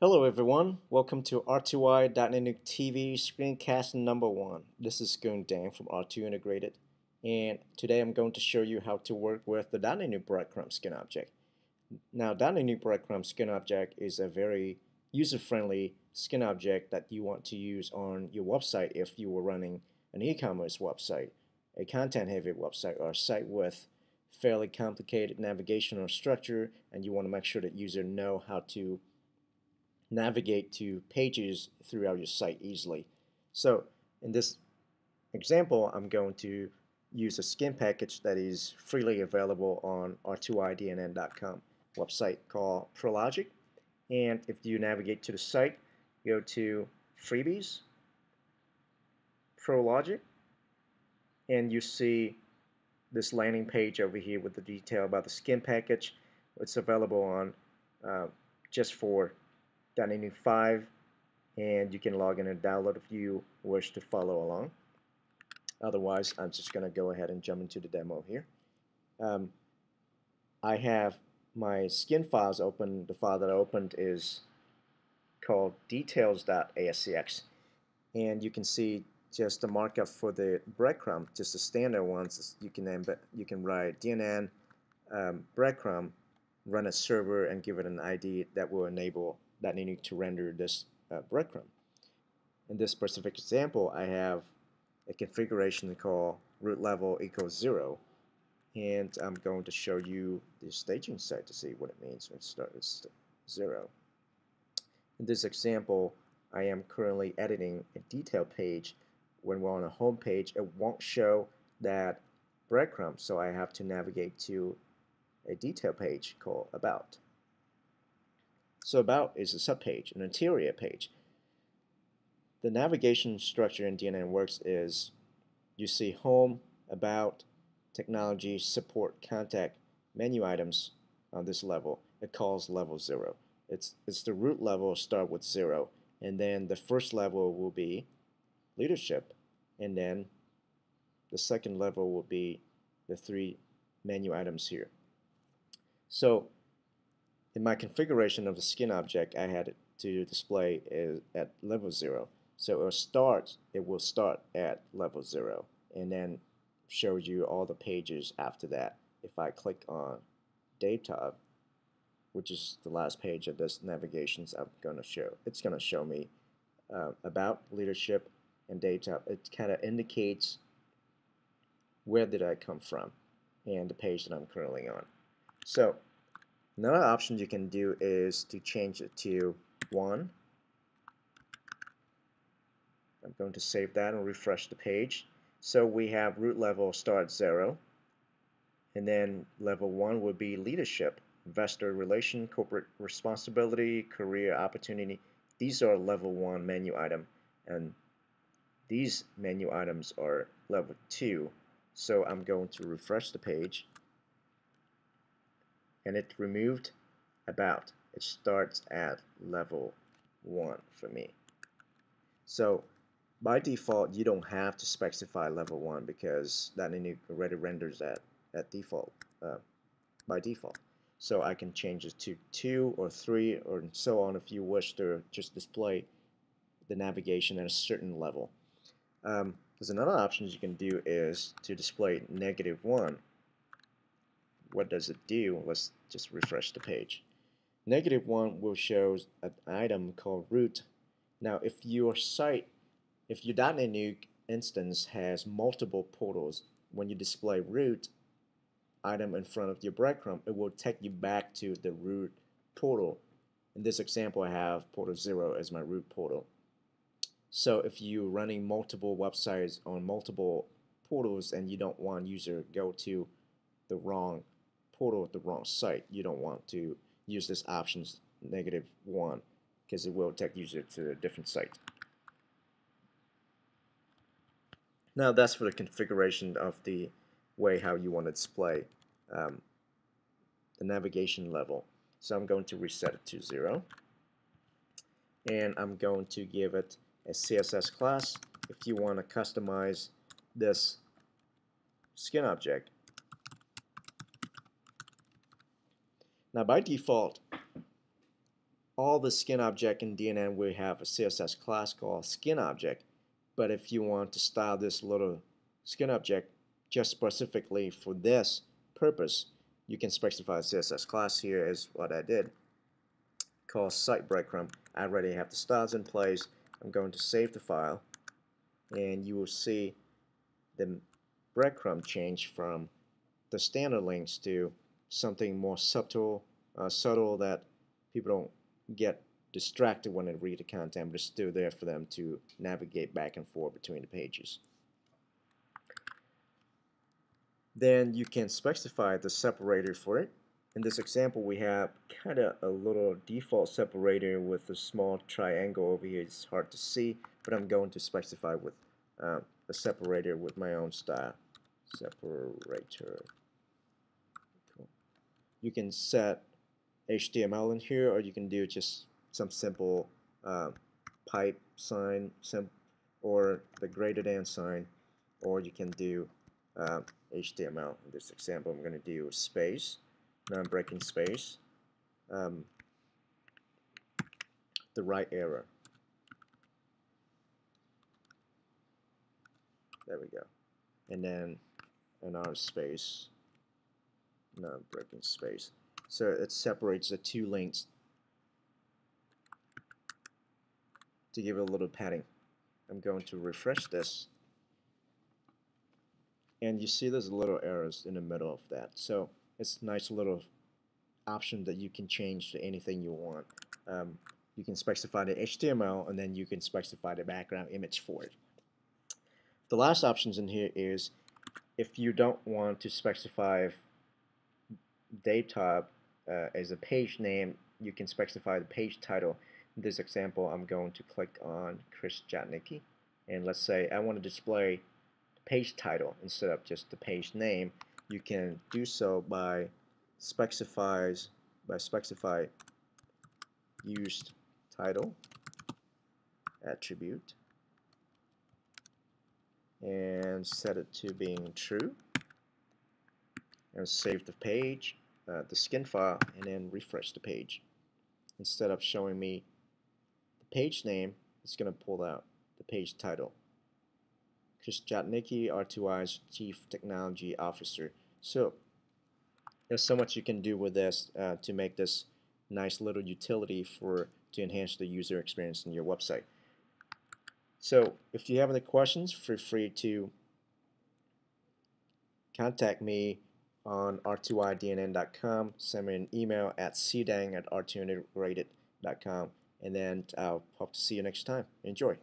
Hello everyone, welcome to R2I.NET TV screencast number 1. This is Goon Dan from R2 Integrated, and today I'm going to show you how to work with the DotNetNuke Breadcrumb skin object. Now DotNetNuke Breadcrumb skin object is a very user-friendly skin object that you want to use on your website if you were running an e-commerce website, a content-heavy website, or a site with fairly complicated navigational structure, and you want to make sure that users know how to navigate to pages throughout your site easily. So in this example, I'm going to use a skin package that is freely available on r2idnn.com website called ProLogic. And if you navigate to the site, go to Freebies, ProLogic, and you see this landing page over here with the detail about the skin package. It's available on just for DotNetNuke 5, and you can log in and download if you wish to follow along. Otherwise, I'm just going to go ahead and jump into the demo here. I have my skin files open. The file that I opened is called details.ascx, and you can see just the markup for the breadcrumb, just the standard ones. You can write DNN breadcrumb, run a server, and give it an ID that will enable DotNetNuke to render this breadcrumb. In this specific example, I have a configuration called root level equals 0, and I'm going to show you the staging site to see what it means when it starts at 0. In this example, I am currently editing a detail page. When we're on a home page, it won't show that breadcrumb, so I have to navigate to a detail page called About. So About is a subpage, an interior page. The navigation structure in DNN Works is you see Home, About, Technology, Support, Contact, Menu Items on this level. It calls level 0. It's the root level start with 0, and then the first level will be Leadership, and then the second level will be the 3 menu items here. So in my configuration of the skin object, I had it to display at level 0. So it will start at level 0 and then show you all the pages after that. If I click on Data, which is the last page of this navigation, it's going to show me About, Leadership, and Data. It kind of indicates where did I come from and the page that I'm currently on. So another option you can do is to change it to 1. I'm going to save that and refresh the page. So we have root level start 0, and then level 1 would be leadership, investor relation, corporate responsibility, career opportunity. These are level 1 menu item, and these menu items are level 2. So I'm going to refresh the page, and it removed About. It starts at level 1 for me. So by default, you don't have to specify level 1 because DotNetNuke already renders that at default, by default. So I can change it to 2 or 3 or so on if you wish to just display the navigation at a certain level. There's another option you can do is to display -1. What does it do? Let's just refresh the page. -1 will show an item called root. Now if your DotNetNuke instance has multiple portals, when you display root item in front of your breadcrumb, it will take you back to the root portal. In this example, I have portal 0 as my root portal. So if you're running multiple websites on multiple portals and you don't want user go to the wrong portal at the wrong site, you don't want to use this option -1 because it will take user to a different site. Now that's for the configuration of the way how you want to display the navigation level. So I'm going to reset it to 0, and I'm going to give it a CSS class. If you want to customize this skin object, now by default all the skin object in DNN will have a CSS class called skin object, but if you want to style this little skin object just specifically for this purpose, you can specify a CSS class. Here is what I did, called site breadcrumb. I already have the styles in place. I'm going to save the file, and you will see the breadcrumb change from the standard links to something more subtle, that people don't get distracted when they read the content, but it's still there for them to navigate back and forth between the pages. Then you can specify the separator for it. In this example, we have kind of a little default separator with a small triangle over here. It's hard to see, but I'm going to specify with a separator with my own style. Separator. Cool. You can set HTML in here, or you can do just some simple pipe sign, or the greater than sign, or you can do HTML. In this example, I'm going to do space, non-breaking space, the right error. There we go. And then another space, non-breaking space. So it separates the two links to give it a little padding. I'm going to refresh this, and you see there's little errors in the middle of that. So it's a nice little option that you can change to anything you want. You can specify the HTML, and then you can specify the background image for it. The last options in here is if you don't want to specify data as a page name, you can specify the page title. In this example, I'm going to click on Chris Jatnicki, and let's say I want to display the page title instead of just the page name. You can do so by specify used title attribute and set it to being true, and save the page, the skin file, and then refresh the page. Instead of showing me the page name, it's going to pull out the page title. Chris Jatnicki, R2I's Chief Technology Officer. So there's so much you can do with this to make this nice little utility to enhance the user experience in your website. So if you have any questions, feel free to contact me on r2idnn.com, send me an email at cdang@r2integrated.com, and then I'll hope to see you next time. Enjoy.